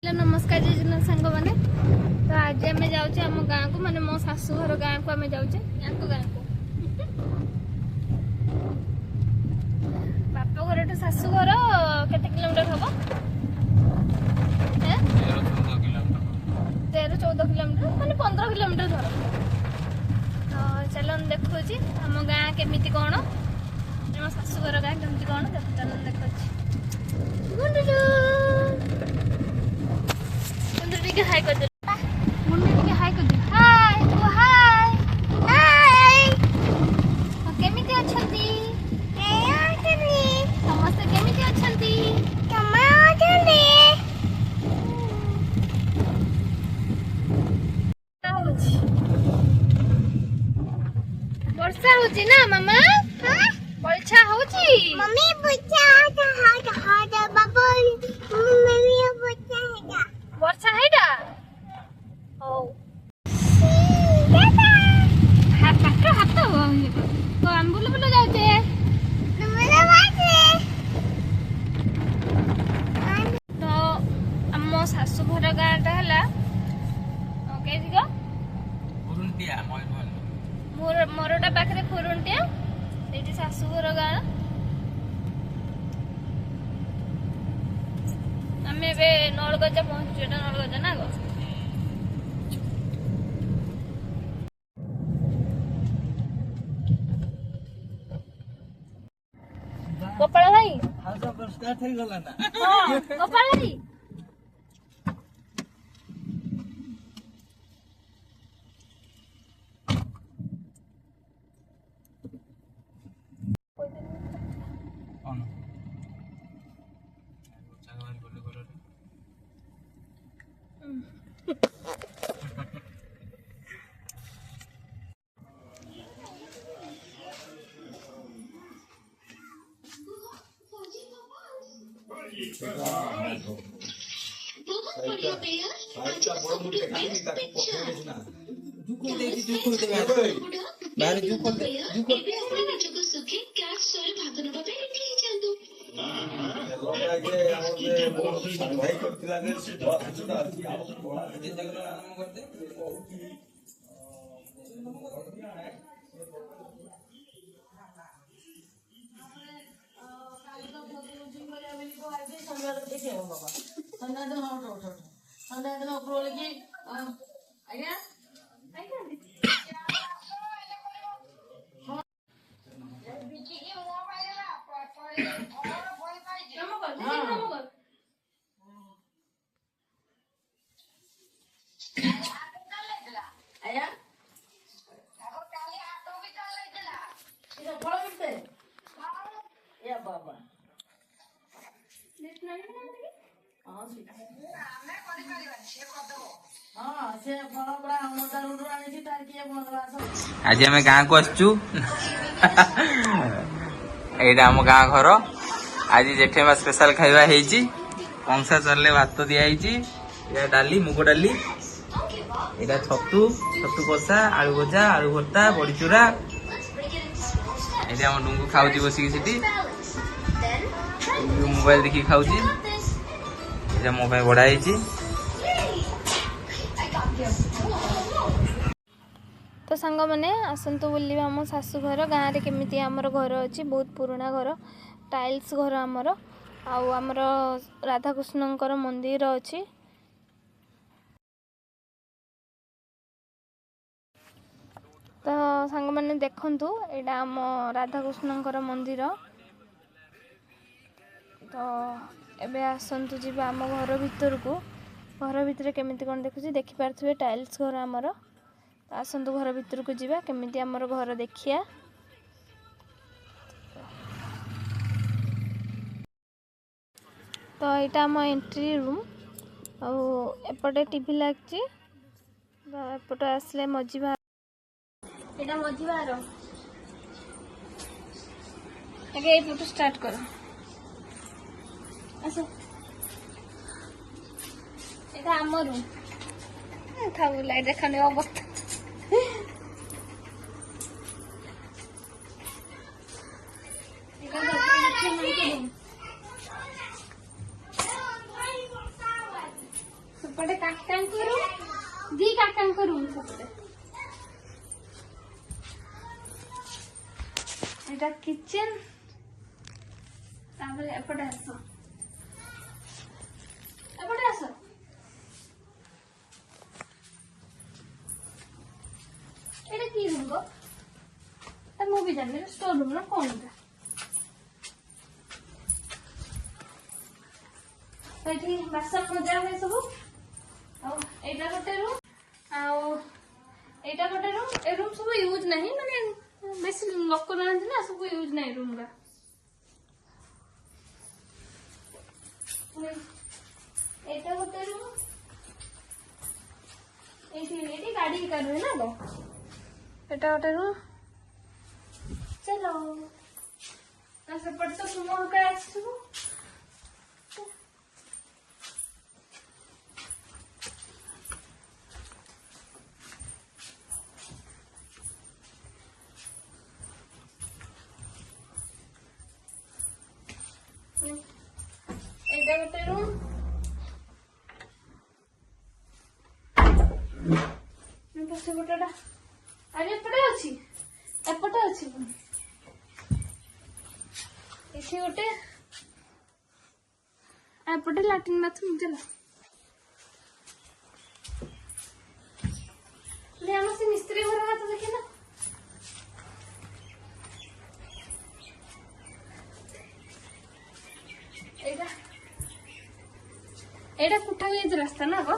नमस्कार जी सांग मैंने तो आज आम जाऊे आम गाँव को माने मो शाशुघर गाँव को आम जाऊे गाँव को बाप घर शाशुघर केते किलोमीटर हम 13-14 किलोमीटर माने 15 किलोमीटर धर तो चलो देखुची आम गाँ केमी कौन आम शाशुघर गाँ केमी कौन देख चल देखुची हाय कर दे मुंडे टिके हाय कर दे हाय ओ हाय हाय केमिति अछंती समस्त केमिति अछंती वर्षा होची ना मामा वर्षा होची मम्मी वर्षा हा बाबा मम्मी वर्षा है वर्षा हैडा ओ हाथ हाथ तो हम बुल बुल जाउते तो हम सासु घर गाँटा है कहीं मोरटा पाखे खुरुंटिया ये शाशुघर गाँ आम नलगजा पहुंचु नलगजा ना गो गोपाल भाई गोपाल भाई आज आम गाँ को आसचु एटा आम गाँ घर आज जेठेमा स्पेशल खाइबा हेची कंसा चरले भात दिया डाली मुग डाली एटा छतु छतु कषा आलू भजा आलू भर्ता बड़ी चूरा ये आम डुंगू खाऊची बसिकी सेठी मोबाइल देखी खाऊची ये मो बड़ा है। तो सांग मैंने आसतु बुल आम शाशुघर गाँव में केमी आमर घर अच्छी बहुत पुराना घर टाइल्स घर आमर आमर राधाकृष्ण मंदिर अच्छी तो सांग मैंने देखंतु एटा आम राधाकृष्ण मंदिर तो एबे आसतु जी आम घर भितर को घर भितर केमी कौन देखुची देखिपारे टाइल्स घर आमर आसतु घर भितर को जीवा केमिति आमर घर देखिया तो यहाँ आम एंट्री रूम एपटे टीवी लगी तो एपटे आसले मझी बाहर यहाँ मझी बाहर आगे एपटू स्टार्ट कर आस यहाँ आम रूम था बुलाई देखने अवस्था ସେପଟେ କାକାଙ୍କ ରୁମ୍ ଦି କାକାଙ୍କ ରୁମ୍ ସେପଟେ। ଏଇଟା କିଚେନ୍। ତାପରେ ଏପଟେ ଆସ ଏପଟେ ଆସ। ଏଇଟା କି ରୁମ୍ ଗো? ମୁଁ ବି ଜାଣିନି ଷ୍ଟୋର ରୁମ୍ ନା କଣ ଏଇଟା। ଏଠି ବାସନ ମଜା ହୁଏ ସବୁ। ଆଉ ଏଇଟା ଗୋଟେ ରୁମ୍ ଆଉ ଏଇଟା ଗୋଟେ ରୁମ୍। ଏ ରୁମ୍ ସବୁ ୟୁଜ୍ ନାହିଁ ମାନେ ବେଶୀ ଲୋକ ନାହାନ୍ତି ନା ସବୁ ୟୁଜ୍ ନାହିଁ ରୁମ୍ ର। ଏଇଟା ଗୋଟେ ରୁମ୍। ଏଇଠି ଗାଡ଼ି କା ରୁହେ ନା ତ ଏଇଟା ଗୋଟେ ରୁମ୍। चलो सेपटे तो तुम आसू एटा गोटे रूम। पछपटा अरे एपटे अच्छी एपटे अच्छी इसी गोटे एपटे लैट्रिन बाथरूम। चलो आम से मिस्त्री घर हाथ देखे ना। एटा कुठा गई रास्ता ना गो।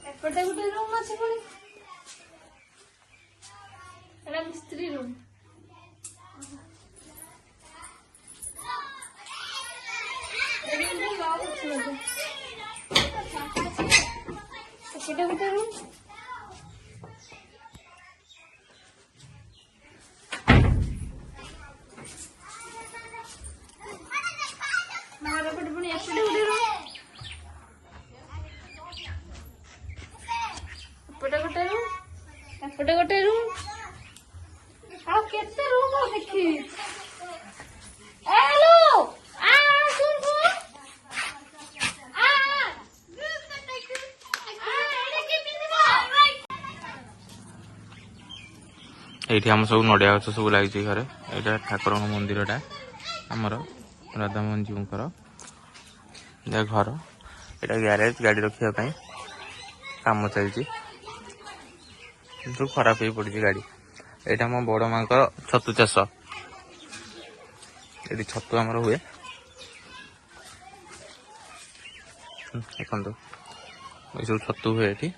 एपटे गोटे रूम अच्छे पुणी एटा मिस्त्री रूम। एपटे गोटे रूम। बाहर पटे पुणी एपटे गोटे रूम। एपटे गोटे रूम एपटे गोटे रूम। आ केते रूम हो देखी। हेलो आ सुन सुन आ एटा के पिनबो। एठी हम सब नडिया गछ सब लागि घरे। एटा ठाकुर मंदिरटा आमर राधा मोहन जीवंकर घर। एटा गैरेज गाड़ी रखिया काम चलती खराब हो पड़ी गाड़ी। यहाँ मो बड़ माँ छतु चाष ये छतु आमर हुए देखो ये सब छतु हुए ये देख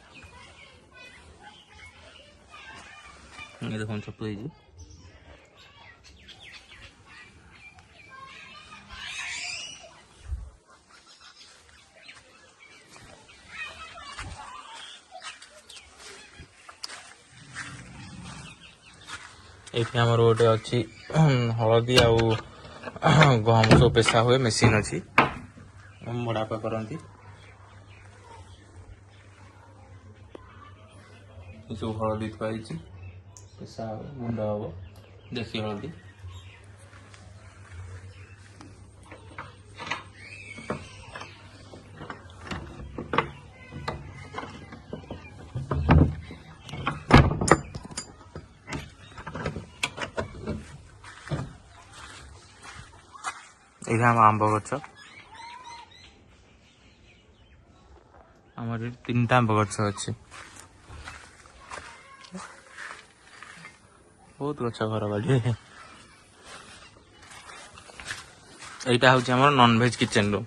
छतु हो ये आमर गोटे अच्छी हलदी आउ गहम सब पेशा हुए मेसीन अच्छी बड़ापा करती सब हलदी थुआई पेशा गुंड हम देसी हलदी। ये आंब गच आमर 3टा आंब गच अच्छे बहुत गच घर बाड़ी। यहाँ हूँ आम नॉनवेज किचन रूम।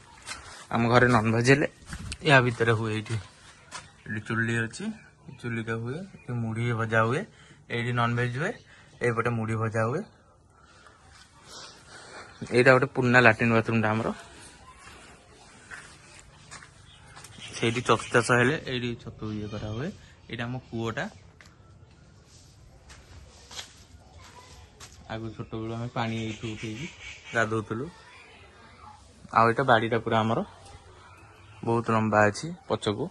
आम घर नॉनवेज हेले या भितर हुए ये चुली अच्छी चुली का हुए ये मुढ़ी भजा हुए ये नॉनवेज हुए ये मुढ़ी भजा हुए। यहाँ गोटे पुराना लाट्रिन बाथरूम आमर से छतु चाष हेले ये छतु ये करा हुए। यहाँ आम कूटा आगु छोट बेलू आम पानी उठे गाधोलु। आईटा बाड़ीटा पूरा आमर बहुत लंबा अच्छी पछकू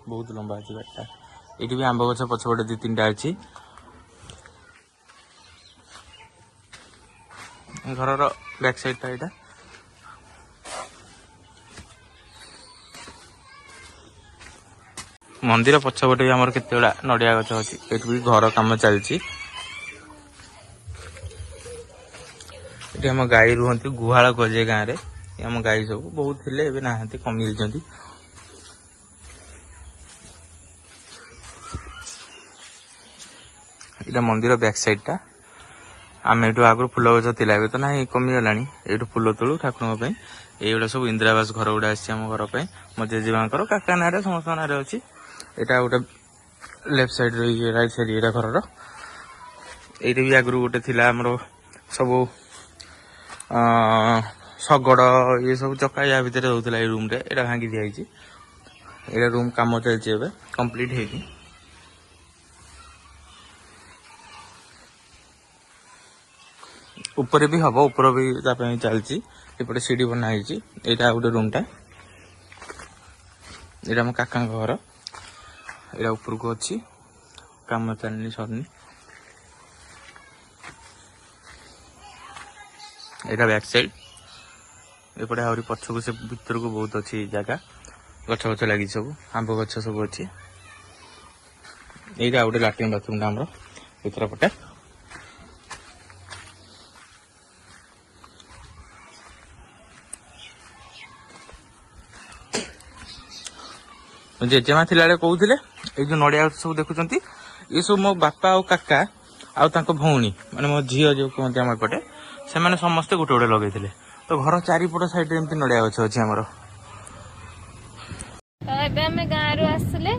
बहुत लंबा अच्छी गाड़ीटा ये भी आंब गछ पछपटे 2-3टा अच्छी घर बैक साइड टा मंदिर पछपटे भी आमर केते नड़िया गछ अच्छी ये भी घर काम चलती ये आम गाई रुहती गुहाल गजे गाँव में आम गाई सब बहुत थे ए ना कमी जाती इटा मंदिर बैक साइड टा आम ये आगु फुल गच थी तो ना कमीगला ये फुल तोलू ठाकुर ये सब इंदिरावास घर गुड़ा आम घर पर मो जेजेमा काका ना समस्त ना अच्छी यहाँ गोटे लेफ्ट साइड राइट साइड ये घर ये भी आगु गोटे थी आमर सब शगड़ ये सब चका या भितर होता है रूम रे ये भांगी दिखाई ये रूम कम चलती कंप्लीट है ऊपर भी हम ऊपर भी चलती एपटे सीढ़ी बनाई यहाँ गोटे रूमटा यहाँ मो काका घर यहाँ ऊपर को अच्छी काम चलनी सरनी यहाँ बैक साइड एपटे आहरी पछक से भीतर को बहुत अच्छी जगह गछ गछ लगी सब आंब गछ सब अच्छी यहाँ गोटे लाट्रिन बाथरूम आमर भीतर पटे जेजेमा थिला कहते ये जो नड़िया सब देखुं ये सब मो बापा और काका आउ भौणी माने मो झी जो कहते आम एपटे से मैंने समस्ते गोटे गोटे लगे तो घर चारिपट साइड एमती नड़िया गछ अच्छी आमर गाँव रु आसले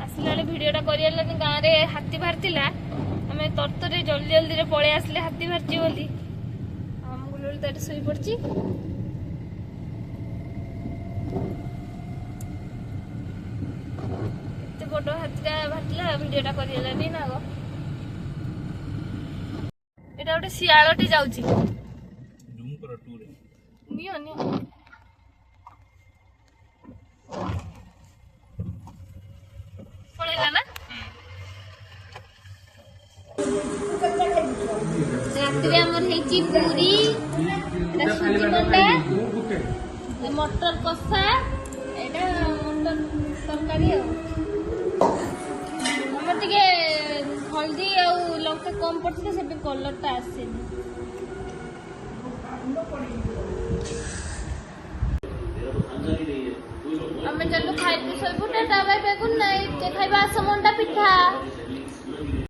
आसला भिडटा कर गाँव में हाथी बाहरी आम तरतरे जल्दी जल्दी पलि आसले हाथी बाहरी बोली आमको ललिता शोई पड़ी बड़ हाथीटा बाहर भिडटा करनी ना गो এটা ଗୋଟେ ଶିଆଳଟି ଯାଉଛି ଜୁମ୍ କର ଟୁ ରେ ନିଅ ନିଅ ପଳେଇଲା ନା ରାତିରେ ଆମର ହେଇଛି ପୁରୀ এটা ସୁଜି ବଣ୍ଡା ମଟର କଷା এটা ମଟର ତରକାରୀ ଆଉ ଆମର ଟିକେ हल्दी और लंका कम पड़ती से कलर टा आसे आम चलो खाई सोबू tata bye bye good night खाइबा आस मंडा पिठा।